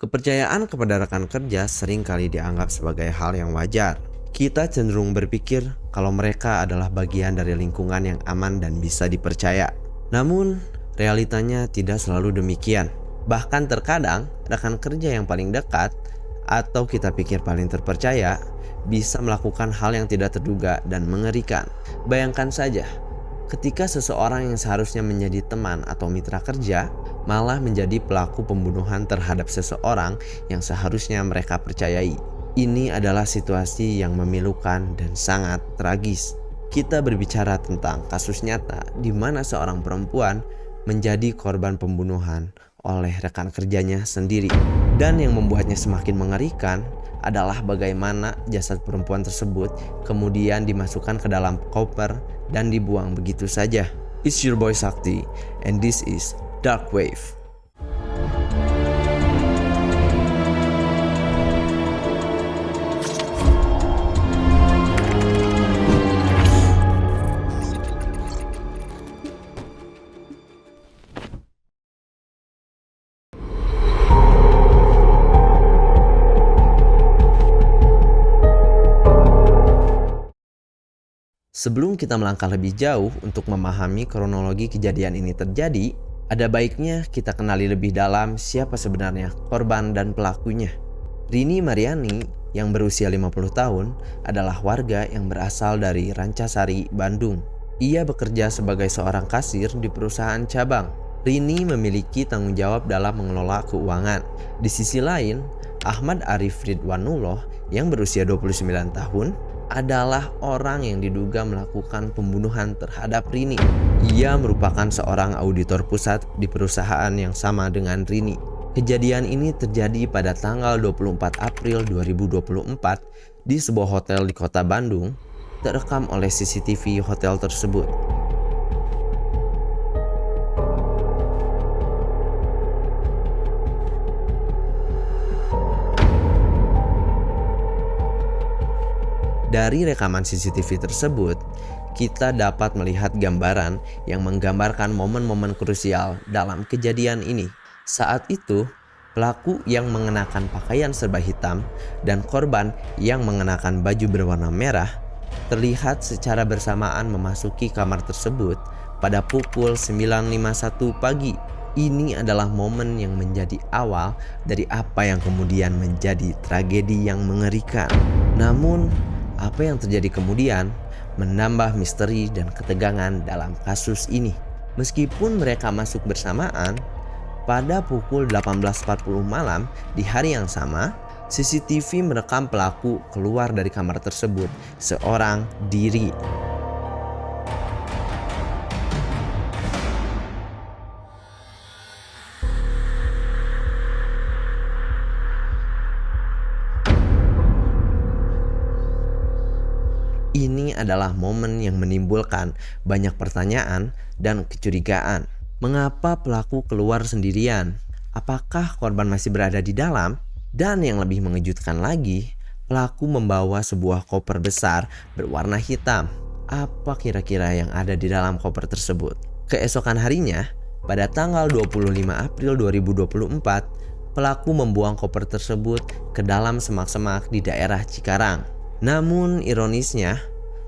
Kepercayaan kepada rekan kerja sering kali dianggap sebagai hal yang wajar. Kita cenderung berpikir kalau mereka adalah bagian dari lingkungan yang aman dan bisa dipercaya. Namun, realitanya tidak selalu demikian. Bahkan terkadang, rekan kerja yang paling dekat atau kita pikir paling terpercaya bisa melakukan hal yang tidak terduga dan mengerikan. Bayangkan saja, ketika seseorang yang seharusnya menjadi teman atau mitra kerja malah menjadi pelaku pembunuhan terhadap seseorang yang seharusnya mereka percayai. Ini adalah situasi yang memilukan dan sangat tragis. Kita berbicara tentang kasus nyata di mana seorang perempuan menjadi korban pembunuhan oleh rekan kerjanya sendiri. Dan yang membuatnya semakin mengerikan adalah bagaimana jasad perempuan tersebut kemudian dimasukkan ke dalam koper dan dibuang begitu saja. It's your boy Sakti and this is Dark Wave. Sebelum kita melangkah lebih jauh untuk memahami kronologi kejadian ini terjadi, ada baiknya kita kenali lebih dalam siapa sebenarnya korban dan pelakunya. Rini Mariani yang berusia 50 tahun adalah warga yang berasal dari Rancasari, Bandung. Ia bekerja sebagai seorang kasir di perusahaan cabang. Rini memiliki tanggung jawab dalam mengelola keuangan. Di sisi lain, Ahmad Arif Ridwanullah yang berusia 29 tahun adalah orang yang diduga melakukan pembunuhan terhadap Rini. Ia merupakan seorang auditor pusat di perusahaan yang sama dengan Rini. Kejadian ini terjadi pada tanggal 24 April 2024 di sebuah hotel di kota Bandung, terekam oleh CCTV hotel tersebut. Dari rekaman CCTV tersebut, kita dapat melihat gambaran yang menggambarkan momen-momen krusial dalam kejadian ini. Saat itu, pelaku yang mengenakan pakaian serba hitam dan korban yang mengenakan baju berwarna merah terlihat secara bersamaan memasuki kamar tersebut pada pukul 9.51 pagi. Ini adalah momen yang menjadi awal dari apa yang kemudian menjadi tragedi yang mengerikan. Namun, apa yang terjadi kemudian menambah misteri dan ketegangan dalam kasus ini. Meskipun mereka masuk bersamaan, pada pukul 18.40 malam di hari yang sama, CCTV merekam pelaku keluar dari kamar tersebut seorang diri. Ini adalah momen yang menimbulkan banyak pertanyaan dan kecurigaan. Mengapa pelaku keluar sendirian? Apakah korban masih berada di dalam? Dan yang lebih mengejutkan lagi, pelaku membawa sebuah koper besar berwarna hitam. Apa kira-kira yang ada di dalam koper tersebut? Keesokan harinya, pada tanggal 25 April 2024, pelaku membuang koper tersebut ke dalam semak-semak di daerah Cikarang. Namun ironisnya,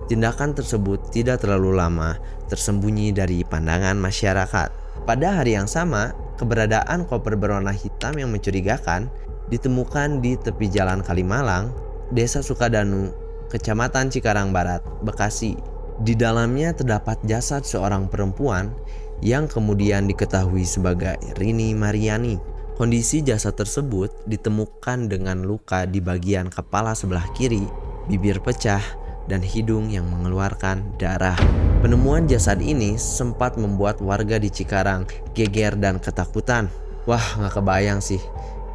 tindakan tersebut tidak terlalu lama tersembunyi dari pandangan masyarakat. Pada hari yang sama, keberadaan koper berwarna hitam yang mencurigakan ditemukan di tepi jalan Kalimalang, Desa Sukadanu, Kecamatan Cikarang Barat, Bekasi. Di dalamnya terdapat jasad seorang perempuan yang kemudian diketahui sebagai Rini Mariani. Kondisi jasad tersebut ditemukan dengan luka di bagian kepala sebelah kiri, bibir pecah, dan hidung yang mengeluarkan darah. Penemuan jasad ini sempat membuat warga di Cikarang geger dan ketakutan. Wah, gak kebayang sih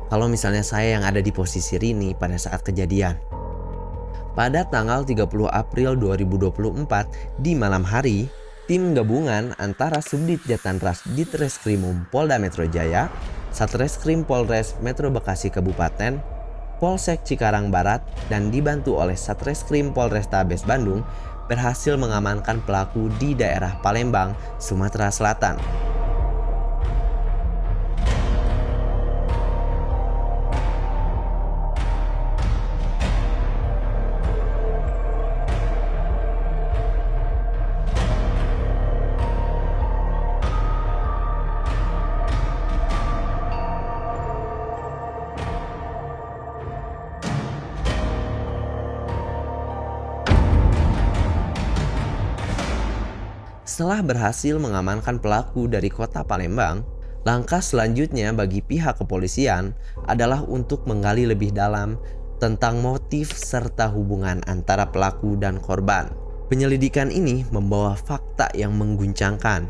kalau misalnya saya yang ada di posisi Rini pada saat kejadian. Pada tanggal 30 April 2024 di malam hari, tim gabungan antara Subdit Jatanras Ditreskrimum Polda Metro Jaya, Satreskrim Polres Metro Bekasi Kabupaten, Polsek Cikarang Barat, dan dibantu oleh Satreskrim Polrestabes Bandung berhasil mengamankan pelaku di daerah Palembang, Sumatera Selatan. Setelah berhasil mengamankan pelaku dari kota Palembang, langkah selanjutnya bagi pihak kepolisian adalah untuk menggali lebih dalam tentang motif serta hubungan antara pelaku dan korban. Penyelidikan ini membawa fakta yang mengguncangkan,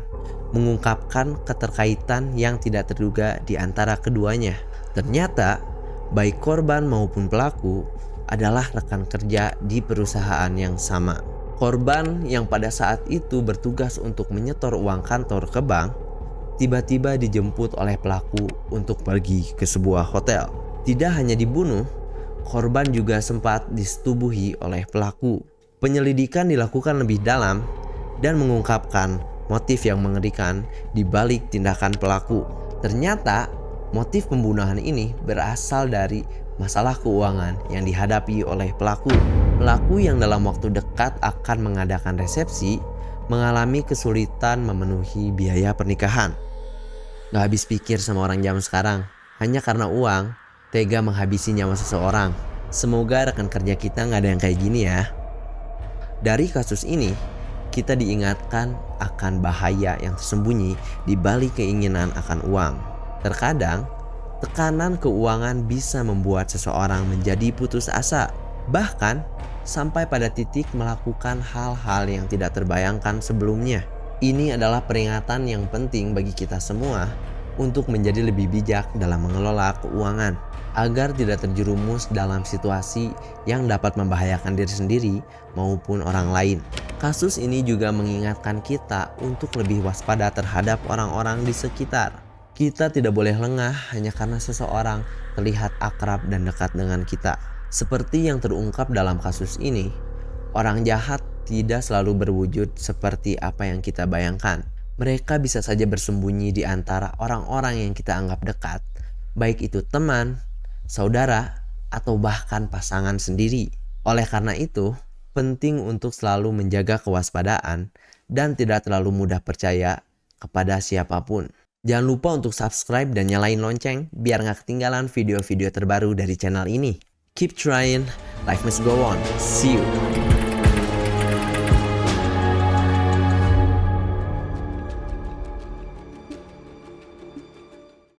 mengungkapkan keterkaitan yang tidak terduga di antara keduanya. Ternyata, baik korban maupun pelaku adalah rekan kerja di perusahaan yang sama. Korban yang pada saat itu bertugas untuk menyetor uang kantor ke bank, tiba-tiba dijemput oleh pelaku untuk pergi ke sebuah hotel. Tidak hanya dibunuh, korban juga sempat disetubuhi oleh pelaku. Penyelidikan dilakukan lebih dalam dan mengungkapkan motif yang mengerikan di balik tindakan pelaku. Ternyata, motif pembunuhan ini berasal dari masalah keuangan yang dihadapi oleh pelaku. Pelaku yang dalam waktu dekat akan mengadakan resepsi mengalami kesulitan memenuhi biaya pernikahan. Gak habis pikir sama orang zaman sekarang, hanya karena uang, tega menghabisi nyawa seseorang. Semoga rekan kerja kita gak ada yang kayak gini ya. Dari kasus ini, kita diingatkan akan bahaya yang tersembunyi di balik keinginan akan uang. Terkadang, tekanan keuangan bisa membuat seseorang menjadi putus asa, bahkan sampai pada titik melakukan hal-hal yang tidak terbayangkan sebelumnya. Ini adalah peringatan yang penting bagi kita semua untuk menjadi lebih bijak dalam mengelola keuangan, agar tidak terjerumus dalam situasi yang dapat membahayakan diri sendiri maupun orang lain. Kasus ini juga mengingatkan kita untuk lebih waspada terhadap orang-orang di sekitar. Kita tidak boleh lengah hanya karena seseorang terlihat akrab dan dekat dengan kita. Seperti yang terungkap dalam kasus ini, orang jahat tidak selalu berwujud seperti apa yang kita bayangkan. Mereka bisa saja bersembunyi di antara orang-orang yang kita anggap dekat, baik itu teman, saudara, atau bahkan pasangan sendiri. Oleh karena itu, penting untuk selalu menjaga kewaspadaan dan tidak terlalu mudah percaya kepada siapapun. Jangan lupa untuk subscribe dan nyalain lonceng biar gak ketinggalan video-video terbaru dari channel ini. Keep trying, life must go on. See you.